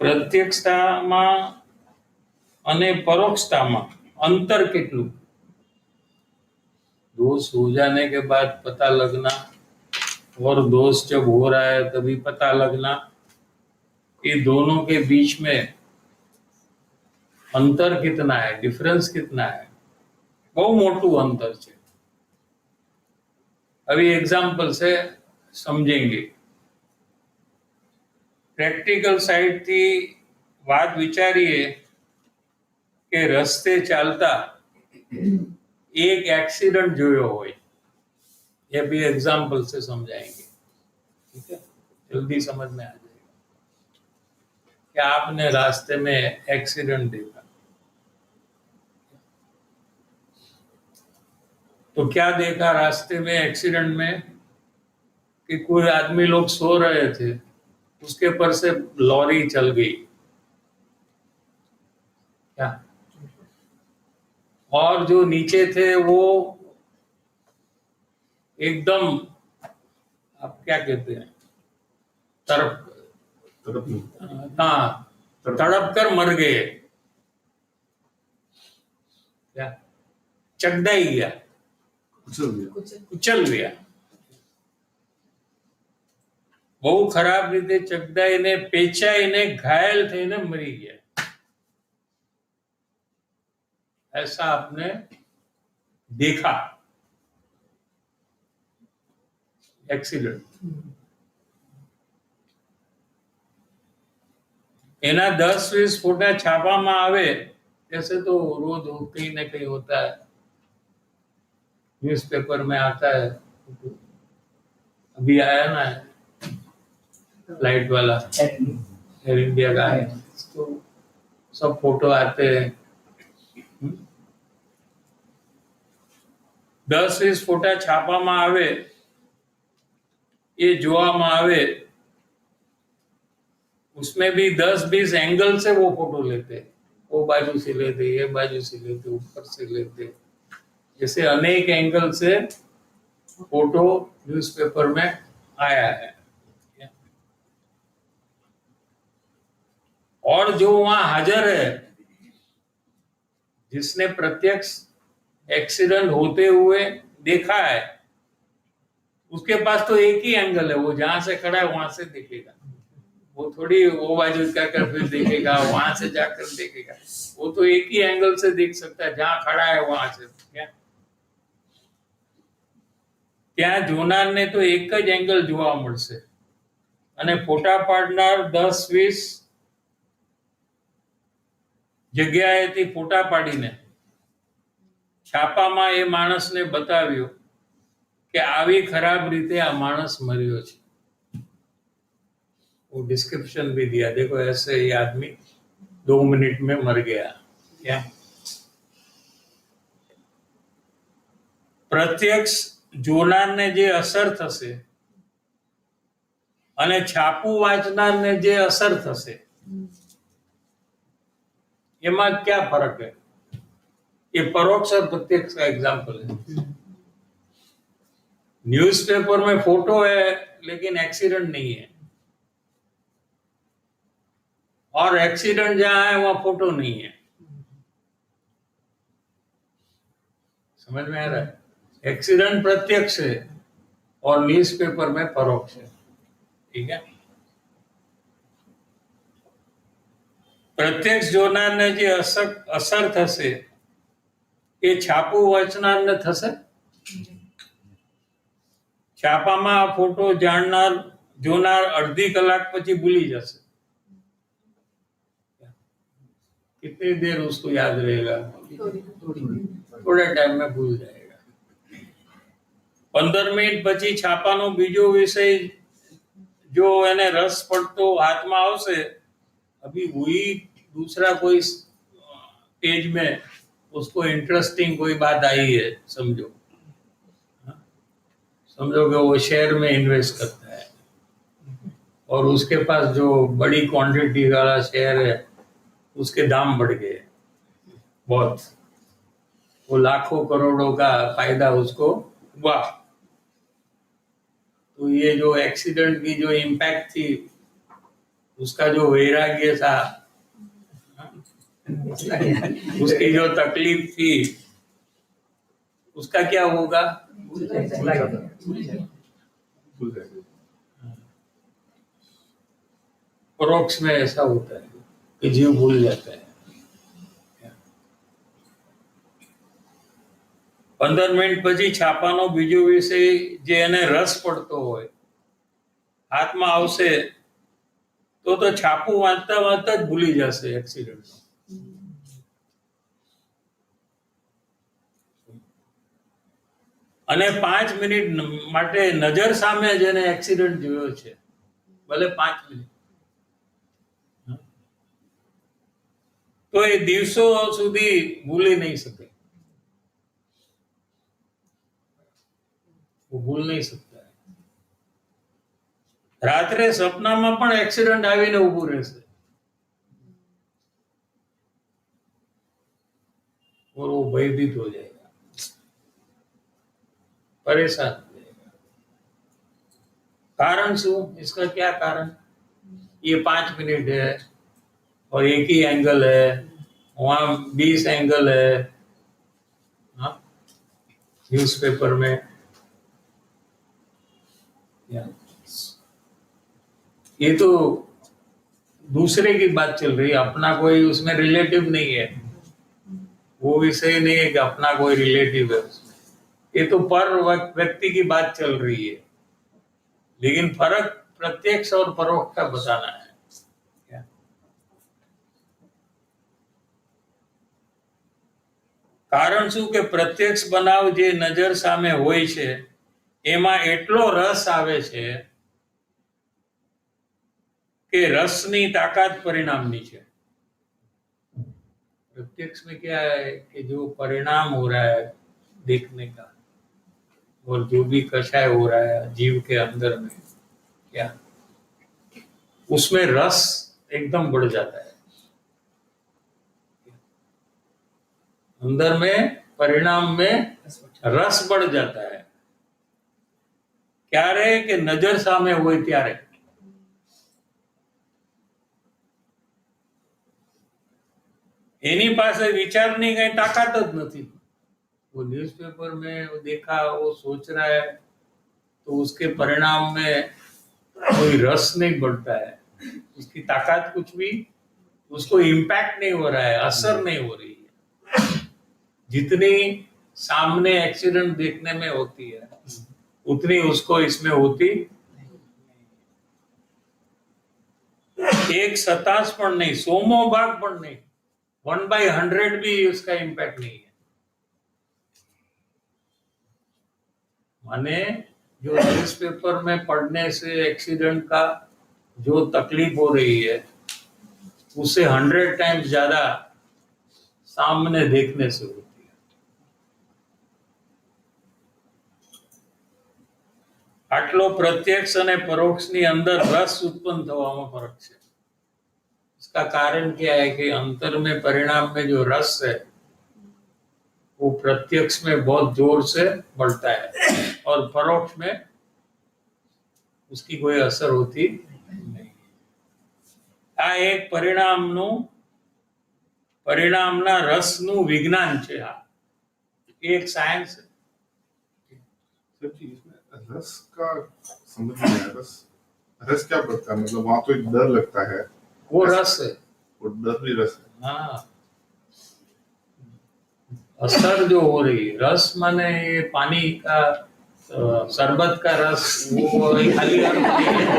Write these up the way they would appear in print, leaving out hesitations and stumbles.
प्रत्यक्षताમાં અને પરોક્ષતામાં अंतर કેટલું? दोष हो जाने के बाद पता लगना और दोष जब हो रहा है तभी पता लगना, ये दोनों के बीच में अंतर कितना है, डिफरेंस कितना है? बहुत मोटू अंतर है। अभी एग्जाम्पल से समझेंगे। प्रेक्टिकल साइड थी बात विचारिए कि रस्ते चालता एक एक्सीडेंट जोयो हो, ये भी एग्जाम्पल से समझाएंगे। ठीक है, जल्दी समझ में आ जाएगा कि आपने रास्ते में एक्सीडेंट देखा तो क्या देखा रास्ते में एक्सीडेंट में कि कोई आदमी लोग सो रहे थे, उसके पर से लॉरी चल गई क्या, और जो नीचे थे वो एकदम, आप क्या कहते हैं, तड़प कर मर गए क्या, चकदाई गया, कुचल गया, बहु खराब रीते चकदाई ने, पेचाई ने, घायल थे ने मरी गया। ऐसा आपने देखा एक्सीडेंट। एना 10-20 फोटा छापामां आवे, ऐसे तो रोज कहीं न कहीं होता है, न्यूज़पेपर में आता है। अभी आया ना फ्लाइट वाला, एयर इंडिया का है, तो सब फोटो आते हैं। 10-20 फोटा छापामां आवे, ये जोवामां आवे, उसमें भी 10-20 एंगल से वो फोटो लेते, वो बाजू से लेते, ये बाजू से लेते, ऊपर से लेते, जैसे अनेक एंगल से फोटो न्यूज़पेपर में आया है। और जो वहां हाजिर है, जिसने प्रत्यक्ष एक्सीडेंट होते हुए देखा है, उसके पास तो एक ही एंगल है, वो जहां से खड़ा है वहां से देखेगा, वो थोड़ी वो बाजू कर फिर देखेगा, वहां से जाकर देखेगा, वो तो एक ही एंगल से देख सकता है, जहां खड़ा है वहां से। क्या ત્યાં જોનારને તો એક જ એંગલ જોવા મળશે, અને ફોટા પાડનાર 10-20 જગ્યાએથી ફોટા પાડીને છાપામાં એ માણસને બતાવ્યો કે આવી ખરાબ રીતે આ માણસ મર્યો છે। वो डिस्क्रिप्शन भी दिया, देखो ऐसे ये आदमी 2 मिनट में मर गया। क्या प्रत्यक्ष જોનારને જે અસર થશે અને છાપું વાંચનારને જે અસર થશે, એમાં क्या फर्क है? ये परोक्ष और प्रत्यक्ष का एग्जाम्पल है। न्यूज़पेपर में फोटो है लेकिन एक्सीडेंट नहीं है, और एक्सीडेंट जहां है वहां फोटो नहीं है। समझ में आ रहा है? एक्सीडेंट प्रत्यक्ष है और न्यूज़पेपर में परोक्ष है। ठीक है, प्रत्यक्ष જોનારને જે અસર થશે એ છાપું વાંચનારને થશે? છાપામાં ફોટો જોનાર અડધી કલાક પછી ભૂલી જશે। कितनी देर उसको याद रहेगा? थोड़े टाइम में भूल जाएगा। 15 मिनिट પછી છાપાનો બીજો વિષય जो એને રસ પડતો હાથમાં આવશે, अभी वही दूसरा कोई पेज में उसको इंटरेस्टिंग कोई बात आई है, समझो कि वो शेयर में इन्वेस्ट करता है और उसके पास जो बड़ी क्वांटिटी वाला शेयर है उसके दाम बढ़ गए बहुत, वो लाखों करोड़ों का फायदा उसको हुआ। तो ये जो एक्सीडेंट की जो इम्पैक्ट थी उसका जो वैराग्य था, उसकी जो तकलीफ थी, उसका क्या होगा? परोक्ष में ऐसा होता है कि जीव भूल जाता है। 15 મિનિટ પછી છાપાનો બીજો વિષય જે એને રસ પડતો હોય હાથમાં આવશે તો છાપું વાંચતા વાંચતા જ ભૂલી જશે એક્સિડન્ટ. અને 5 મિનિટ માટે નજર સામે જેને એક્સિડન્ટ જોયો છે, ભલે 5 મિનિટ, તો એ દિવસો સુધી ભૂલી નહીં શકે. वो भूल नहीं सकता है. रात्रे सपनाમાં પણ એક્સિડન્ટ આવીને ઊભું રહેશે और वो भयभीत हो जाएगा, परेशान हो जाएगा. कारण शू? इसका क्या कारण? ये 5 मिनट है और एक ही एंगल है, वहां 20 एंगल है. हाँ, न्यूज़पेपर में ये तो दूसरे की बात चल रही है, अपना कोई उसमें रिलेटिव नहीं है. वो विषय नहीं है कि अपना कोई रिलेटिव है उसमें. ये तो पर व्यक्ति की बात चल रही है, लेकिन फर्क प्रत्यक्ष और परोक्ष का बताना है. કારણ શું કે પ્રત્યક્ષ બનાવ જે નજર સામે હોય છે એમાં એટલો રસ આવે છે कि रसनी ताकत परिणामनी है. प्रत्यक्ष में क्या है कि जो परिणाम हो रहा है देखने का और जो भी कषाय हो रहा है जीव के अंदर में, क्या उसमें रस एकदम बढ़ जाता है. अंदर में परिणाम में रस बढ़ जाता है. क्यारे कि नजर सामे होय त्यारे. एनी पासे विचारनी कई ताकत ज नहीं. वो न्यूज़पेपर में वो देखा, वो सोच रहा है, तो उसके परिणाम में कोई रस नहीं बढ़ता है, उसकी ताकत कुछ भी, उसको इम्पैक्ट नहीं हो रहा है, असर नहीं हो रही है जितनी सामने एक्सीडेंट देखने में होती है उतनी उसको इसमें होती. 1/27 पण नहीं, 100मो भाग पण नहीं, 1/100 भी उसका इम्पैक्ट नहीं है. माने जो न्यूज़पेपर में पढ़ने से एक्सीडेंट का जो तकलीफ हो रही है उससे 100 टाइम्स ज्यादा सामने देखने से होती है. આટલો પ્રત્યક્ષ અને પરોક્ષની અંદર રસ ઉત્પન્ન થવામાં ફરક છે. इसका कारण क्या है कि अंतर में परिणाम में जो रस है वो प्रत्यक्ष में बहुत जोर से बढ़ता है और परोक्ष में उसकी कोई असर होती नहीं. आ एक परिणामना रसનું વિજ્ઞાન છે. આ એક સાયન્સ है. रस का समझ नहीं आया. रस क्या पड़ता है? मतलब वहां तो एक डर लगता है, वो रस है. वो डर भी रस है. हाँ, असर जो हो रही है, रस माने ये पानी का शरबत का रस, वो खाली अर्थ नहीं है.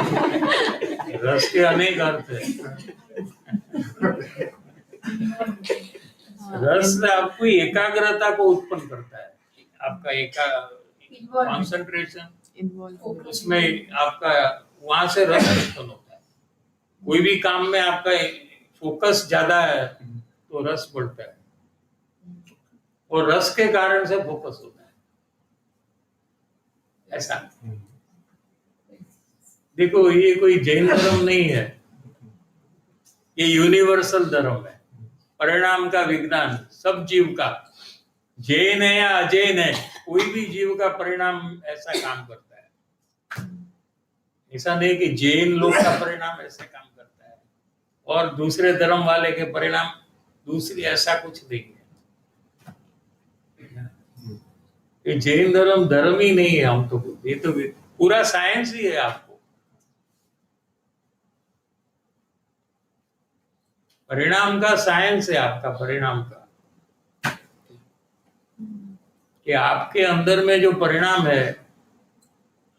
रस के अनेक अर्थ है. रस आपकी एकाग्रता को उत्पन्न करता है, आपका कॉन्सेंट्रेशन, उसमें आपका वहां से रस उत्पन्न होता है. कोई भी काम में आपका फोकस ज्यादा है तो रस बढ़ता है और रस के कारण से फोकस होता है. ऐसा देखो, ये कोई जैन धर्म नहीं है, ये यूनिवर्सल धर्म है. परिणाम का विज्ञान सब जीव का, जैन है या अजैन है, कोई भी जीव का परिणाम ऐसा काम करता है. ऐसा नहीं कि जैन लोग का परिणाम ऐसे काम करता है. और दूसरे धर्म वाले के परिणाम दूसरी, ऐसा कुछ नहीं है। ये जैन धर्म धर्म ही नहीं है, हम तो ये तो पूरा साइंस ही है। आपको परिणाम का साइंस है, आपका परिणाम का, कि आपके अंदर में जो परिणाम है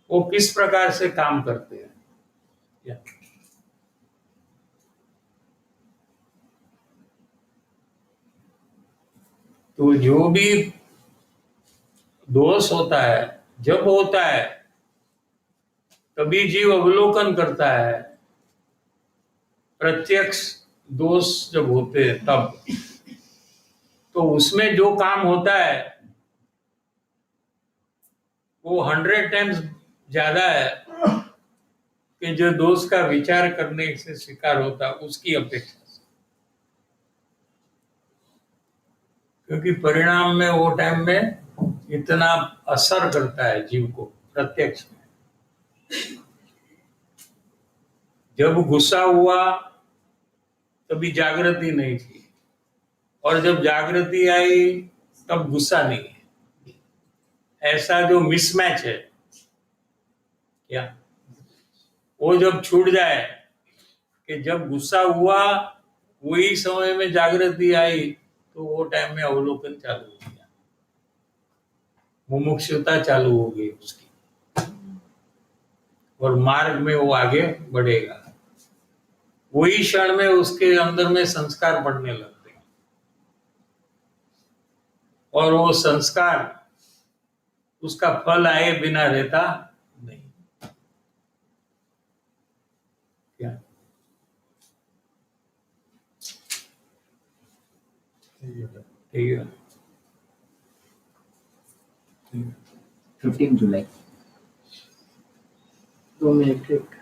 वो किस प्रकार से काम करते हैं। क्या? तो जो भी दोष होता है, जब होता है तभी जीव अवलोकन करता है। प्रत्यक्ष दोष जब होते हैं तब, तो उसमें जो काम होता है वो 100 टाइम्स ज्यादा है कि जो दोष का विचार करने से शिकार होता है उसकी अपेक्षा से। क्योंकि परिणाम में वो टाइम में इतना असर करता है जीव को प्रत्यक्ष में। जब गुस्सा हुआ तभी जागृति नहीं थी, और जब जागृति आई तब गुस्सा नहीं है। ऐसा जो मिसमैच है, क्या वो जब छूट जाए कि जब गुस्सा हुआ वही समय में जागृति आई, तो वो टाइम में अवलोकन चालू हो गया, मुमुक्षुता चालू हो गई उसकी, और मार्ग में वो आगे बढ़ेगा। वही क्षण में उसके अंदर में संस्कार बढ़ने लगते हैं, और वो संस्कार उसका फल आए बिना रहता नहीं। क्या? ठीक है। 15 जुलाई 2 मिनट एक।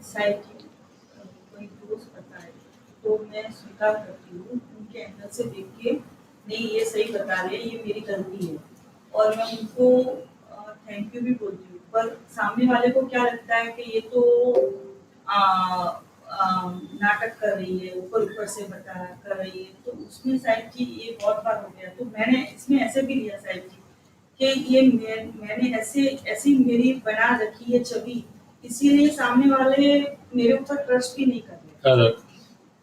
शायद कोई दोष बताए तो मैं स्वीकार करती हूँ, उनके एंगल से देख के नहीं ये सही बता रहे हैं, ये मेरी गलती है, और मैं उनको थैंक यू भी बोलती हूँ। पर सामने वाले को क्या लगता है कि ये तो नाटक कर रही है, ऊपर ऊपर से बता कर रही है, तो उसमें शायद जी ये बहुत बार हो गया। तो मैंने इसमें ऐसे भी लिया शायद जी कि ये मैंने ऐसी मेरी बना रखी है छवि, इसीलिए सामने वाले मेरे ऊपर ट्रस्ट भी नहीं कर रहे।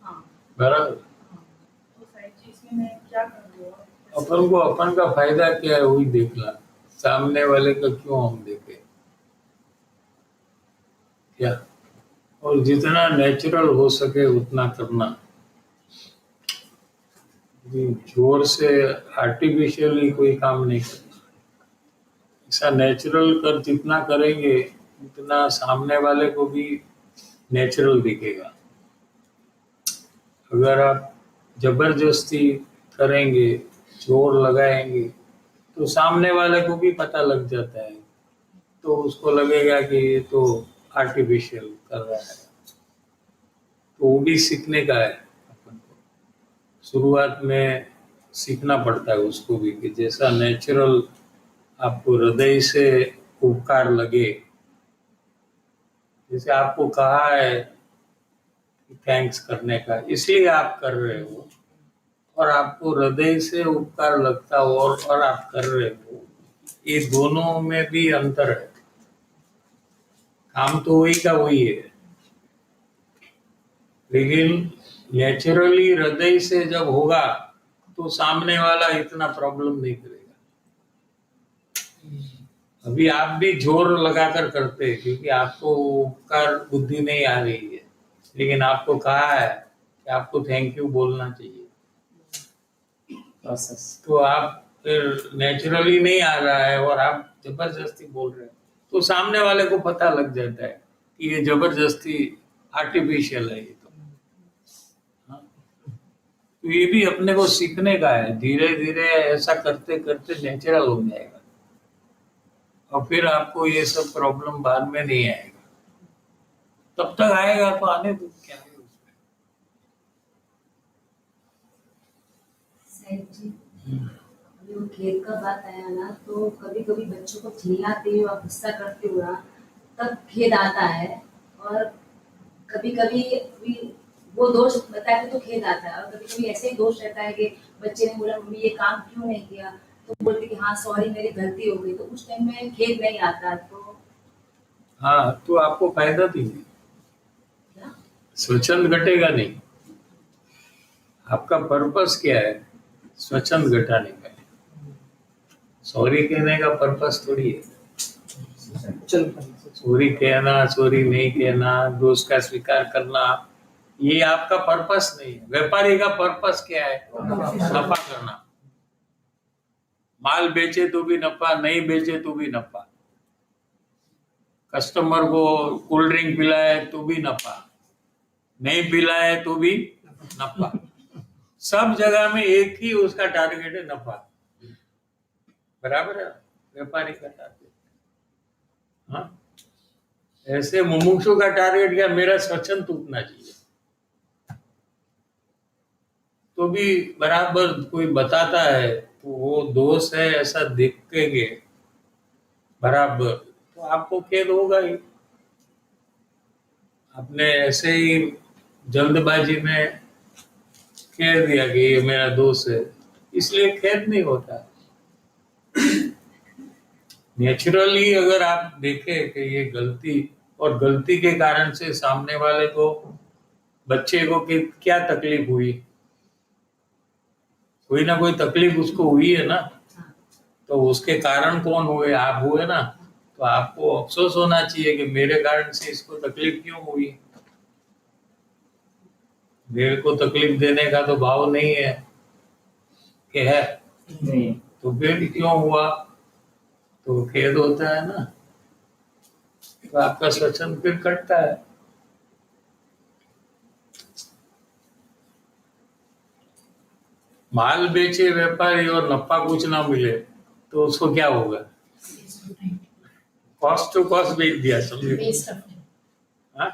हाँ बराबर। तो शायद जी इसमें मैं क्या कर रही हूँ? अपन को अपन का फायदा क्या है वही देखना, सामने वाले का क्यों हम देखें। क्या? और जितना नेचुरल हो सके उतना करना, जोर से आर्टिफिशियली कोई काम नहीं करना। ऐसा नेचुरल कर जितना करेंगे उतना सामने वाले को भी नेचुरल दिखेगा। अगर आप जबरदस्ती करेंगे, जोर लगाएंगे, तो सामने वाले को भी पता लग जाता है, तो उसको लगेगा कि ये तो आर्टिफिशियल कर रहा है। तो वो भी सीखने का है अपन को। शुरुआत में सीखना पड़ता है उसको भी, कि जैसा नेचुरल आपको हृदय से उपकार लगे, जैसे आपको कहा है थैंक्स करने का, इसलिए आप कर रहे हो, और आपको हृदय से उपकार लगता हो और आप कर रहे हो, ये दोनों में भी अंतर है। काम तो वही का वही है, लेकिन नेचुरली हृदय से जब होगा तो सामने वाला इतना प्रॉब्लम नहीं करेगा। अभी आप भी जोर लगाकर करते हैं क्योंकि आपको उपकार बुद्धि नहीं आ रही है, लेकिन आपको कहा है कि आपको थैंक यू बोलना चाहिए। प्रोसेस। तो आप फिर नेचुरली नहीं आ रहा है और आप जबरदस्ती बोल रहे हैं, तो सामने वाले को पता लग जाता है कि ये जबरदस्ती आर्टिफिशियल है ये तो। हाँ, तो ये भी अपने को सीखने का है, धीरे धीरे ऐसा करते करते नेचुरल हो जाएगा और फिर आपको ये सब प्रॉब्लम बाद में नहीं आएगा। तब तक आएगा तो आने दो, क्या है उसमें। साहिब जी, अभी वो खेत का बात आया ना, तो कभी कभी बच्चों को चिल्लाते हो और गुस्सा करते हो ना, तब खेद आता है। और कभी कभी वो दोष बता के तो खेद आता है, और कभी कभी ऐसे ही दोष रहता है कि बच्चे ने बोला मम्मी ये काम क्यों नहीं किया, तो बोलते कि हाँ सॉरी मेरी गलती हो गई, तो उस टाइम में खेद नहीं आता। तो हाँ, तो आपको फायदा भी नहीं, क्या स्वच्छंद घटेगा नहीं। आपका पर्पस क्या है? स्वच्छंद घटाने का है। सॉरी कहने का पर्पस थोड़ी है। चलो सॉरी कहना, सॉरी नहीं कहना, दोष का स्वीकार करना, ये आपका पर्पस नहीं है। व्यापारी का पर्पस क्या है? नफा करना। माल बेचे तो भी नफा, नहीं बेचे तो भी नफा, कस्टमर को कोल्ड ड्रिंक पिलाए तो भी नफा, नहीं पिलाए तो भी नफा। सब जगह में एक ही उसका टारगेट है, नफा। बराबर है व्यापारी का टारगेट। हाँ, ऐसे मुमुक्षु का टारगेट क्या? मेरा स्वच्छंद टूटना चाहिए। तो भी बराबर कोई बताता है तो वो दोष है ऐसा देखेंगे बराबर, तो आपको खेद होगा ही। आपने ऐसे ही जल्दबाजी में कह दिया कि ये मेरा दोस्त है, इसलिए खेद नहीं होता। नेचुरली अगर आप देखें कि ये गलती, और गलती के कारण से सामने वाले को, बच्चे को क्या तकलीफ हुई, कोई ना कोई तकलीफ उसको हुई है ना, तो उसके कारण कौन हुए? आप हुए ना। तो आपको अफसोस होना चाहिए कि मेरे कारण से इसको तकलीफ क्यों हुई। मेरे को तकलीफ देने का तो भाव नहीं है कि है, नहीं, तो फिर क्यों हुआ? तो खेद होता है ना, तो आपका स्वच्छंद फिर कटता है। माल बेचे व्यापारी और नफा कुछ ना मिले तो उसको क्या होगा? कॉस्ट टू कॉस्ट बेच दिया, समझे? हाँ?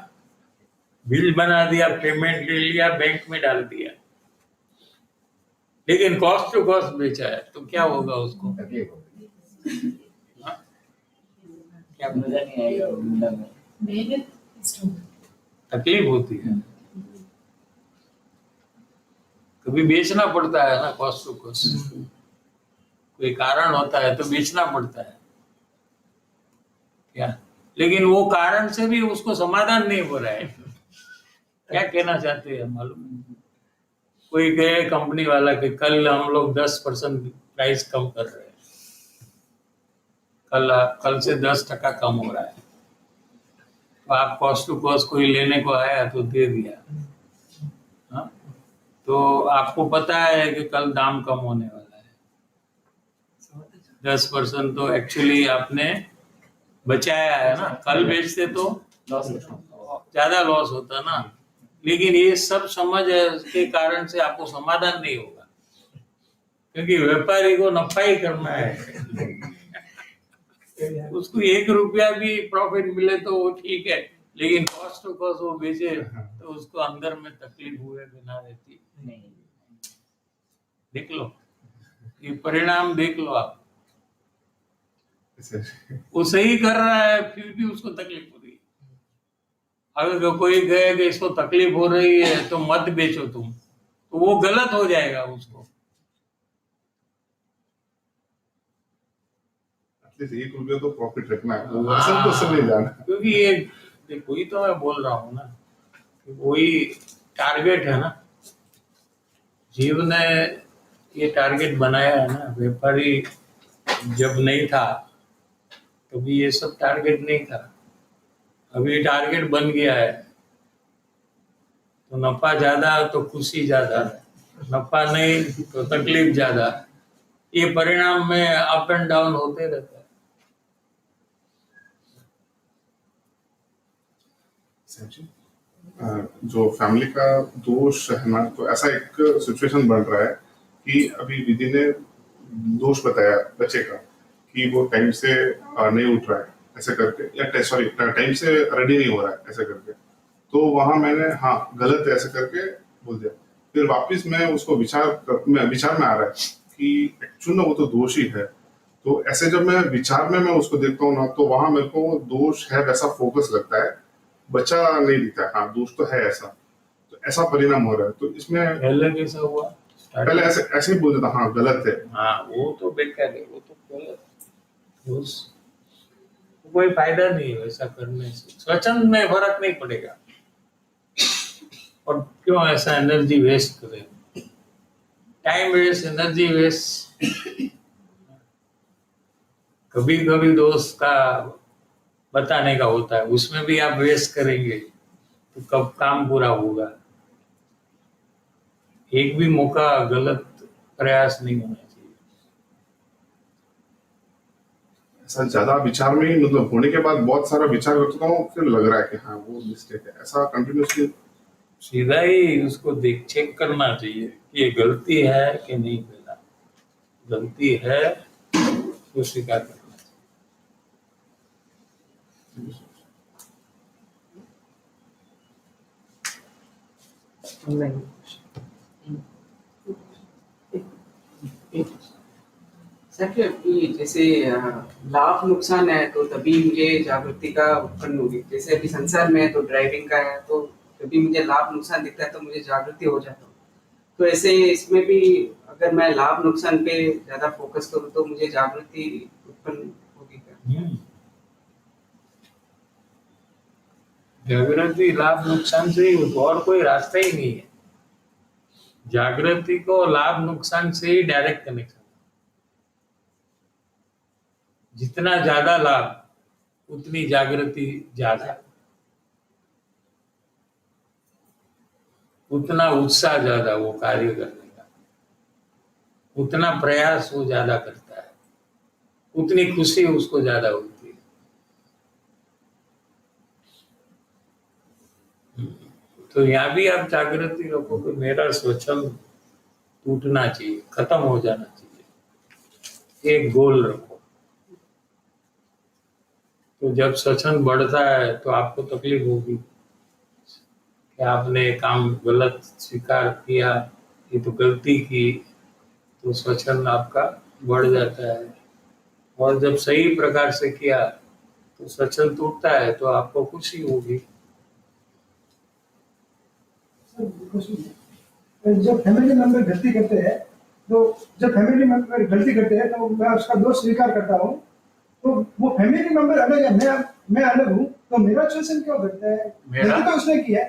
बिल बना दिया, पेमेंट ले लिया, बैंक में डाल दिया, लेकिन कॉस्ट टू कॉस्ट बेचा है तो क्या होगा उसको? हाँ? क्या मजा नहीं आएगा जिंदा में। तकलीफ होती है, कभी बेचना पड़ता है ना, कॉस्ट टू कॉस्ट। कोई कारण होता है तो बेचना पड़ता है क्या, लेकिन वो कारण से भी उसको समाधान नहीं हो रहा है। क्या कहना चाहते हैं मालूम? कोई कहे कंपनी वाला कि कल हम लोग 10% प्राइस कम कर रहे हैं, कल से 10% कम हो रहा है, तो आप कॉस्ट टू कॉस्ट कोई लेने को आया तो दे दिया। हाँ? तो आपको पता है कि कल दाम कम होने वाला है, 10% तो एक्चुअली आपने बचाया है ना, कल बेचते तो लॉस ज्यादा लॉस होता ना। लेकिन ये सब समझ के कारण से आपको समाधान नहीं होगा, क्योंकि व्यापारी को नफा ही करना है। उसको 1 रुपया भी प्रॉफिट मिले तो वो ठीक है, लेकिन कॉस्ट टू कॉस्ट वो बेचे तो उसको अंदर में तकलीफ हुए बिना रहती। नहीं। देख लो, ये परिणाम देख लो आप। वो सही कर रहा है फिर भी उसको तकलीफ हो रही है। अगर कोई कहे कि इसको तकलीफ हो रही है तो मत बेचो तुम, तो वो गलत हो जाएगा उसको। एटलीस्ट 1 रुपया तो प्रॉफिट रखना है, वो असल तो से नहीं जाना। क्योंकि ये देखो, ही तो मैं बोल रहा हूँ ना कि वही टारगेट है ना। जीव ने ये टारगेट बनाया है ना। व्यापारी जब नहीं था तभी ये सब टारगेट नहीं था, अभी टारगेट बन गया है, तो नफा ज्यादा तो खुशी ज्यादा है। नफा नहीं तो तकलीफ ज्यादा। ये परिणाम में अप एंड डाउन होते रहता है। साहब जी, जो फैमिली का दोष है ना, तो ऐसा एक सिचुएशन बन रहा है कि अभी दीदी ने दोष बताया बच्चे का कि वो टाइम से नहीं उठ रहा है ऐसे करके, या सॉरी टाइम से रेडी नहीं हो रहा है ऐसे करके। तो वहां मैंने हाँ गलत है ऐसे करके बोल दिया। फिर वापस मैं उसको विचार में आ रहा है कि एक्चुअल में वो तो दोष ही है। तो ऐसे जब मैं विचार में मैं उसको देखता हूँ ना, तो वहां मेरे को दोष है वैसा फोकस लगता है, बच्चा नहीं दिखता है। हाँ दोष तो है ऐसा, तो ऐसा परिणाम हो रहा है। तो इसमें पहले कैसा हुआ? पहले ऐसे ही बोल देता हाँ गलत है। हाँ वो तो बेकार है, वो तो गलत है। कोई फायदा नहीं है वैसा करने से, स्वच्छंद में फर्क नहीं पड़ेगा। और क्यों ऐसा एनर्जी वेस्ट करें, टाइम वेस्ट, एनर्जी वेस्ट। कभी कभी दोस्त का बताने का होता है, उसमें भी आप वेस्ट करेंगे तो कब काम पूरा होगा। एक भी मौका गलत प्रयास नहीं होना चाहिए। ऐसा ज्यादा विचार में ही मतलब होने के बाद बहुत सारा विचार करता हूँ, फिर लग रहा है कि हाँ वो मिस्टेक है। ऐसा कंटिन्यूसली सीधा ही उसको देख चेक करना चाहिए कि ये गलती है कि नहीं। पहला गलती है तो स्वीकार करना ऑनलाइन सर अभी जैसे लाभ नुकसान है तो तभी मुझे जागृति का उत्पन्न होगी। जैसे अभी संसार में है तो ड्राइविंग का है, तो जब मुझे लाभ नुकसान दिखता है तो मुझे जागृति हो जाता हूँ। तो ऐसे इसमें भी अगर मैं लाभ नुकसान पे ज्यादा फोकस करूँ तो मुझे जागृति उत्पन्न होगी क्या? जागृति लाभ नुकसान से ही होती, और कोई रास्ता ही नहीं है। जागृति को लाभ नुकसान से ही डायरेक्ट कनेक्शन। जितना ज्यादा लाभ उतनी जागृति ज्यादा, उतना उत्साह ज्यादा वो कार्य करने का, उतना प्रयास वो ज्यादा करता है, उतनी खुशी उसको ज्यादा होती है। तो यहाँ भी आप जागृति रखो कि मेरा स्वच्छंद टूटना चाहिए, खत्म हो जाना चाहिए, एक गोल रखो। तो जब स्वच्छंद बढ़ता है तो आपको तकलीफ होगी कि आपने काम गलत स्वीकार किया, ये तो गलती की, तो स्वच्छंद आपका बढ़ जाता है। और जब सही प्रकार से किया तो स्वच्छंद टूटता है तो आपको खुशी होगी। जब फैमिली मेंबर गलती करते हैं, तो जब फैमिली मेंबर गलती करते हैं तो मैं उसका दोष स्वीकार करता हूँ। तो वो फैमिली मेंबर अलग है, मैं अलग हूँ, तो मेरा शोषण क्यों करता है? गलती तो उसने की है,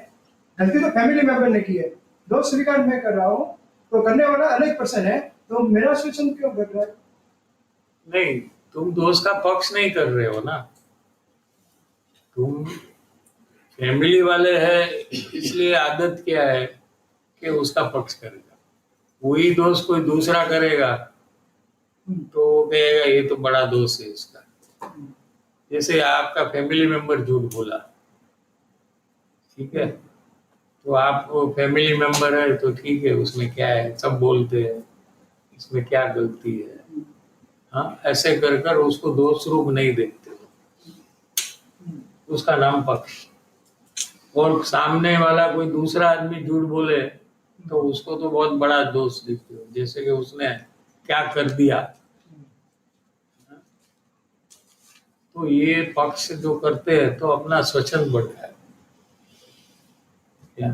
गलती तो फैमिली मेंबर ने की है, दोष स्वीकार मैं कर रहा हूँ, तो करने वाला अलग पर्सन है, तो मेरा शोषण क्यों कर रहा है? नहीं, तुम दोस्त का पक्ष नहीं कर रहे हो ना, तुम फैमिली वाले हैं, इसलिए आदत क्या है कि उसका पक्ष करेगा। वही दोस्त कोई दूसरा करेगा तो कहेगा ये तो बड़ा दोस्त है इसका। जैसे आपका फैमिली मेंबर झूठ बोला, ठीक है, तो आप फैमिली मेंबर है तो ठीक है, उसमें क्या है, सब बोलते हैं, इसमें क्या गलती है। हाँ, ऐसे कर कर उसको दोष रूप नहीं देखते हो, उसका नाम पक्ष। और सामने वाला कोई दूसरा आदमी झूठ बोले तो उसको तो बहुत बड़ा दोष देखते हो, जैसे कि उसने क्या कर दिया। तो ये पक्ष जो करते हैं तो अपना स्वच्छंद बढ़ता है क्या?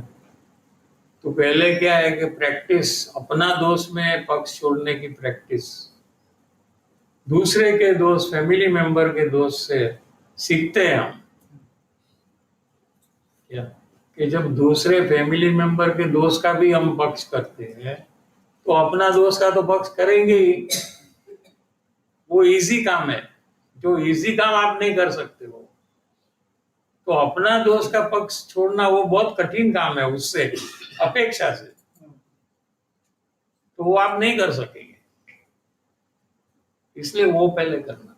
तो पहले क्या है कि प्रैक्टिस, अपना दोष में पक्ष छोड़ने की प्रैक्टिस, दूसरे के दोष, फैमिली मेंबर के दोष से सीखते हैं हम क्या, कि जब दूसरे फैमिली मेंबर के दोष का भी हम पक्ष करते हैं तो अपना दोष का तो पक्ष करेंगे ही। वो इजी काम है, जो इजी काम आप नहीं कर सकते हो, तो अपना दोस्त का पक्ष छोड़ना वो बहुत कठिन काम है उससे, अपेक्षा से। तो वो आप नहीं कर सकेंगे। इसलिए वो पहले करना,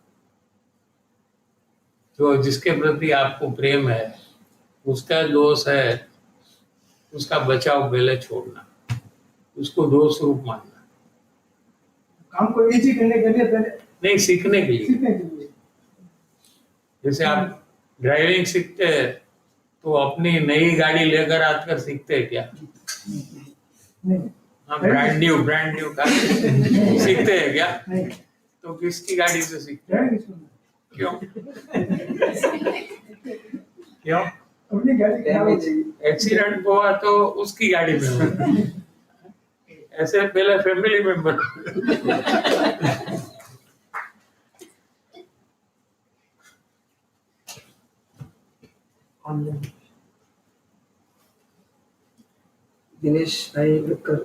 जो जिसके प्रति आपको प्रेम है, उसका दोष है, उसका बचाव पहले छोड़ना, उसको दोष रूप मानना, काम को इजी करने के लिए पहले नहीं सीखने के लिए। सीखने के लिए जैसे आप ड्राइविंग सीखते हैं तो अपनी नई गाड़ी लेकर आकर सीखते हैं क्या? नहीं हाँ, ब्रांड न्यू कार सीखते हैं क्या? नहीं तो किसकी गाड़ी से सीखते हैं? ड्राइविंग स्कूल में क्यों? क्यों? अपनी गाड़ी खराब हो गई एक्सीडेंट हुआ तो उसकी गाड़ी में हुआ। ऐसे पहले फैमिली मेंबर। ऑनलाइन दिनेश भाई कर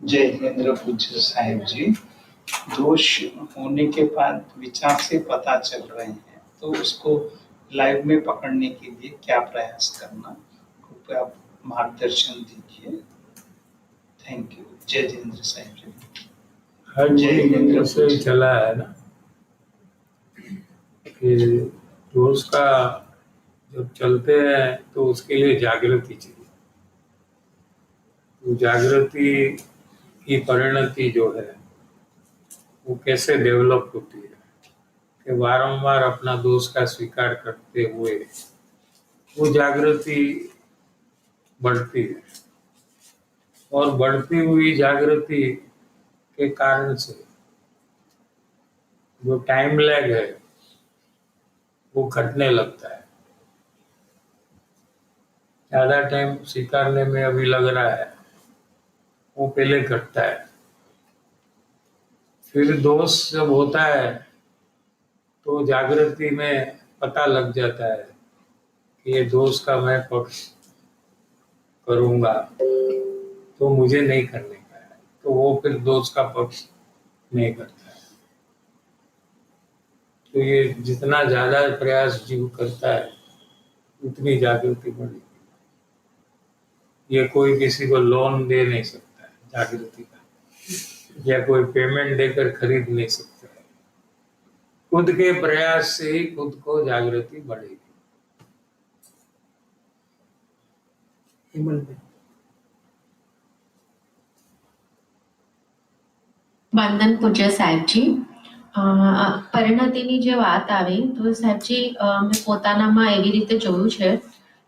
जय हिंद्र पूज्य साहिब जी, दोष होने के बाद विचार से पता चल रहे हैं तो उसको लाइव में पकड़ने के लिए क्या प्रयास करना, कृपया मार्गदर्शन दीजिए। Thank you. जय जितेंद्र साहिब जी। हर जय हिंद। से ही चला है ना कि दोस्त का जब चलते हैं तो उसके लिए जागृति चाहिए। वो जागृति की परिणति जो है वो कैसे डेवलप होती है कि बारंबार अपना दोष का स्वीकार करते हुए वो जागृति बढ़ती है, और बढ़ती हुई जागृति के कारण से जो टाइम लैग है वो घटने लगता है। ज्यादा टाइम स्वीकारने में अभी लग रहा है, वो पहले घटता है। फिर दोष जब होता है तो जागृति में पता लग जाता है कि ये दोष का मैं पक्ष करूंगा तो मुझे नहीं करने का है, तो वो फिर दोष का पक्ष नहीं करता है। तो ये जितना ज्यादा प्रयास जीव करता है उतनी जागृति बढ़ेगी। ये कोई किसी को लोन दे नहीं सकता है जागृति का, या कोई पेमेंट देकर खरीद नहीं सकता है। खुद के प्रयास से ही खुद को जागृति बढ़ेगी। हिमल भाई વંદન પૂજ્ય સાહેબજી, પરિણતિની જે વાત આવી તો સાહેબજી મેં પોતાનામાં એવી રીતે જોયું છે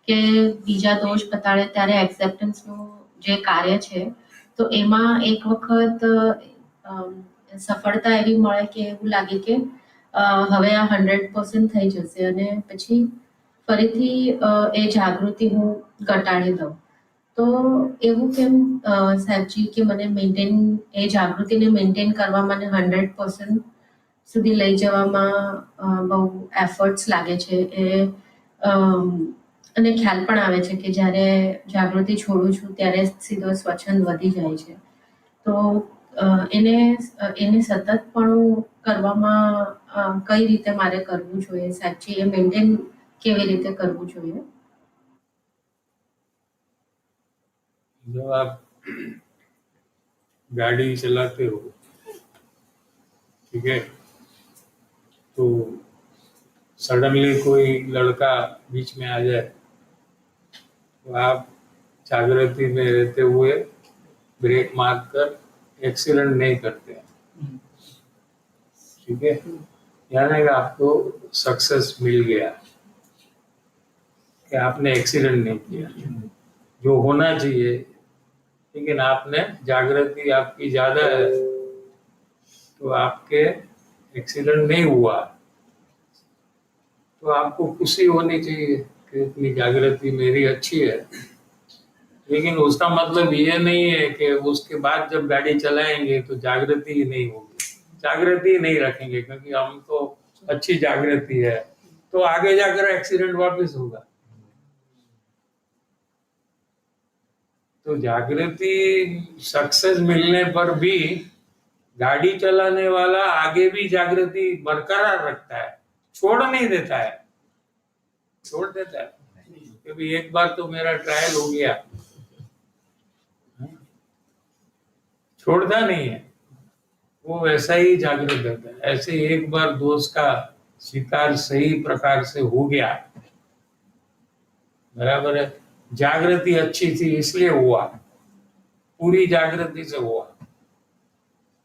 કે બીજા દોષ બતાડે ત્યારે એક્સેપ્ટન્સનું જે કાર્ય છે તો એમાં એક વખત સફળતા એવી મળે કે એવું લાગે કે હવે આ 100% થઈ જશે અને પછી ફરીથી એ જાગૃતિ હું ઘટાડી દઉં। તો એવું કેમ સાહેબજી કે મને મેન્ટેન એ જાગૃતિને મેન્ટેન કરવા મને 100% સુધી લઈ જવામાં બહુ એફર્ટ્સ લાગે છે એ અને ખ્યાલ પણ આવે છે કે જ્યારે જાગૃતિ છોડું છું ત્યારે સીધો સ્વચ્છંદ વધી જાય છે। તો એને સતતપણું કરવામાં કઈ રીતે મારે કરવું જોઈએ સાહેબજી, એ મેન્ટેન કેવી રીતે કરવું જોઈએ? जब आप गाड़ी चलाते हो, ठीक है, तो सडनली कोई लड़का बीच में आ जाए तो आप जागृति में रहते हुए ब्रेक मार कर एक्सीडेंट नहीं करते हैं, ठीक है। यानी कि आपको सक्सेस मिल गया कि आपने एक्सीडेंट नहीं किया जो होना चाहिए, लेकिन आपने जागृति आपकी ज्यादा है तो आपके एक्सीडेंट नहीं हुआ। तो आपको खुशी होनी चाहिए कि इतनी जागृति मेरी अच्छी है, लेकिन उसका मतलब ये नहीं है कि उसके बाद जब गाड़ी चलाएंगे तो जागृति ही नहीं होगी। जागृति ही नहीं रखेंगे क्योंकि हम तो अच्छी जागृति है, तो आगे जाकर एक्सीडेंट वापस होगा। तो जागृति सक्सेस मिलने पर भी गाड़ी चलाने वाला आगे भी जागृति बरकरार रखता है, छोड़ नहीं देता है, छोड़ देता है क्योंकि एक बार तो मेरा ट्रायल हो गया, छोड़ता नहीं है वो, वैसा ही जागृत रहता है। ऐसे एक बार दोष का स्वीकार सही प्रकार से हो गया, बराबर है, जागृति अच्छी थी इसलिए हुआ, पूरी जागृति से हुआ,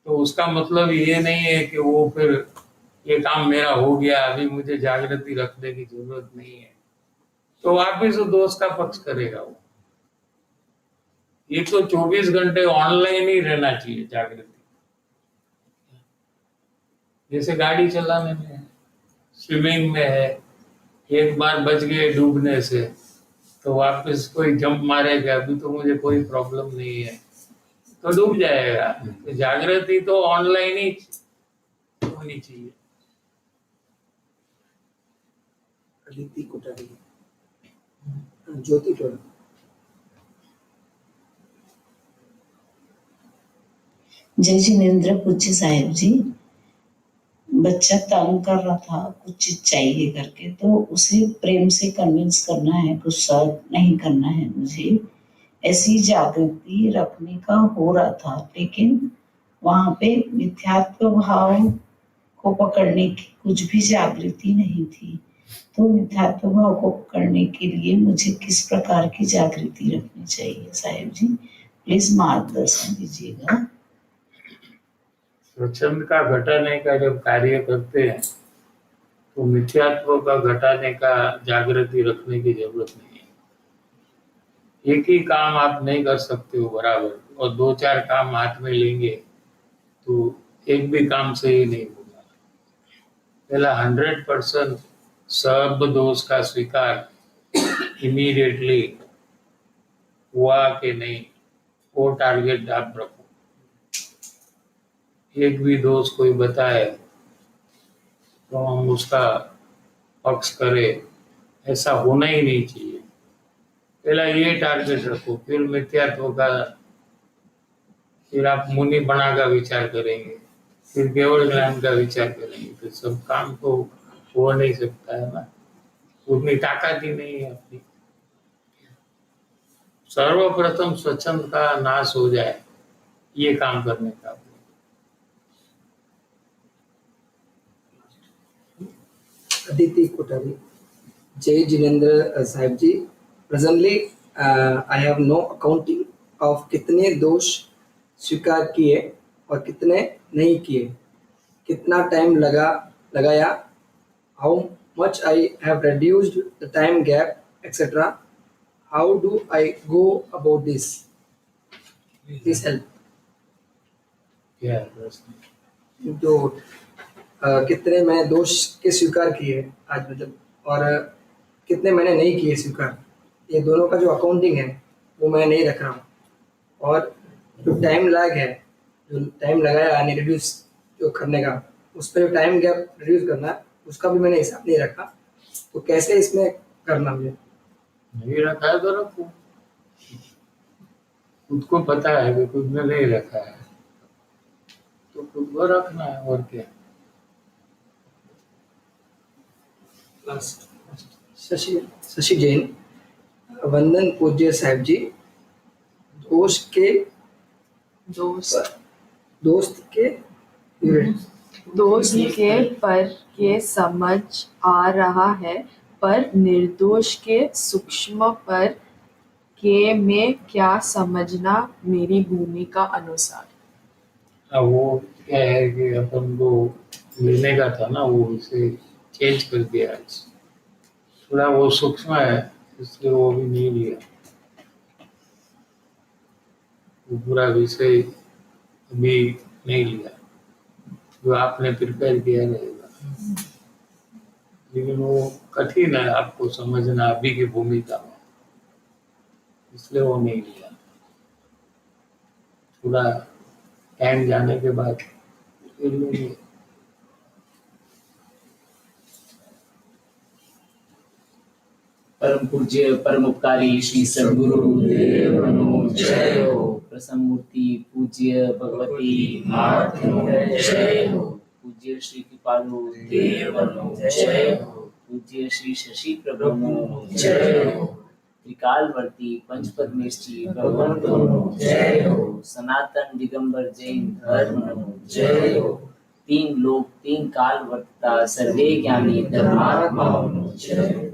तो उसका मतलब ये नहीं है कि वो फिर ये काम मेरा हो गया, अभी मुझे जागृति रखने की जरूरत नहीं है, तो वापिस वो दोष का पक्ष करेगा वो। ये तो 24 घंटे ऑनलाइन ही रहना चाहिए जागृति, जैसे गाड़ी चलाने में है, स्विमिंग में है, एक बार बच गए डूबने से तो वापस कोई जंप मारेगा, अभी तो मुझे कोई प्रॉब्लम नहीं है, तो डूब जाएगा। तो जागृति तो ऑनलाइन ही होनी चाहिए। अदिति कोठारी, ज्योति टोला। जय जिनेन्द्र पूज्य साहिब जी, बच्चा तंग कर रहा था कुछ चीज चाहिए करके, तो उसे प्रेम से कन्विंस करना है, गुस्सा नहीं करना है मुझे, ऐसी जागृति रखने का हो रहा था, लेकिन वहां पे मिथ्यात्व भाव को पकड़ने की कुछ भी जागृति नहीं थी। तो मिथ्यात्व भाव को पकड़ने के लिए मुझे किस प्रकार की जागृति रखनी चाहिए साहिब जी, प्लीज मार्गदर्शन दीजिएगा। स्वच्छंद का घटाने का जब कार्य करते हैं तो मिथ्यात्व का घटाने का जागृति रखने की जरूरत नहीं है। एक ही काम आप नहीं कर सकते हो बराबर, और 2-4 काम हाथ में लेंगे तो एक भी काम सही नहीं होगा। पहला 100% सब दोष का स्वीकार इमीडिएटली हुआ कि नहीं, वो टारगेट आप रखो। एक भी दोष कोई बताए तो हम उसका पक्ष करें, ऐसा होना ही नहीं चाहिए। पहला ये टारगेट रखो, फिर मिथ्यात्व का, फिर आप मुनि बना का विचार करेंगे, फिर केवल ज्ञान का विचार करेंगे, तो सब काम तो हो नहीं सकता है ना, उतनी ताकत ही नहीं है अपनी। सर्वप्रथम स्वच्छंद का नाश हो जाए, ये काम करने का। Aditi Kothari. Jai Jinendra Sahib ji. Presently, I have no accounting of कितने दोष स्वीकार किए और कितने नहीं किए, कितना टाइम लगाया, how much I have reduced the time gap, etc. How do I go about this? Please help. Yeah, जो कितने मैंने दोष के स्वीकार किए आज मतलब, और कितने मैंने नहीं किए स्वीकार, ये दोनों का जो अकाउंटिंग है वो मैं नहीं रख रहा हूँ। और जो टाइम लैग है, जो टाइम लगाया यानी रिड्यूस जो करने का, उस पर जो टाइम गैप रिड्यूस करना है उसका भी मैंने हिसाब नहीं रखा, तो कैसे इसमें करना मुझे? नहीं रखा है तो रखो, खुद को पता है कि खुद ने नहीं रखा है तो खुद को रखना है, और क्या। शशि जैन, वंदन पूज्य साहिब जी। दोस्त के पर के समझ आ रहा है, पर निर्दोष के सूक्ष्म पर के में क्या समझना मेरी भूमिका अनुसार। अब वो क्या है कि अपन को लेने का था ना, वो इसे चेंज कर दिया है, थोड़ा वो सूक्ष्म है इसलिए वो भी नहीं लिया। वो पूरा विषय अभी नहीं लिया, जो आपने प्रिपेयर किया रहेगा, लेकिन वो कठिन है आपको समझना अभी की भूमिका में, इसलिए वो नहीं लिया। थोड़ा टाइम जाने के बाद फिर लेंगे। परम पूज्य परम उपकारी श्री सद्गुरु देव नमो जय हो। प्रसन्न मूर्ति पूज्य भगवती मातृ जय हो, पूज्य श्री कृपालु देवनु जय हो, पूज्य श्री शशि प्रभु जय हो, त्रिकालवर्ती पंचपद्मेष्ठी भगवंतों जय हो, सनातन दिगंबर जैन धर्म जय हो, तीन लोक तीन काल वर्तता सर्वे ज्ञानी धर्मात्मा जय हो।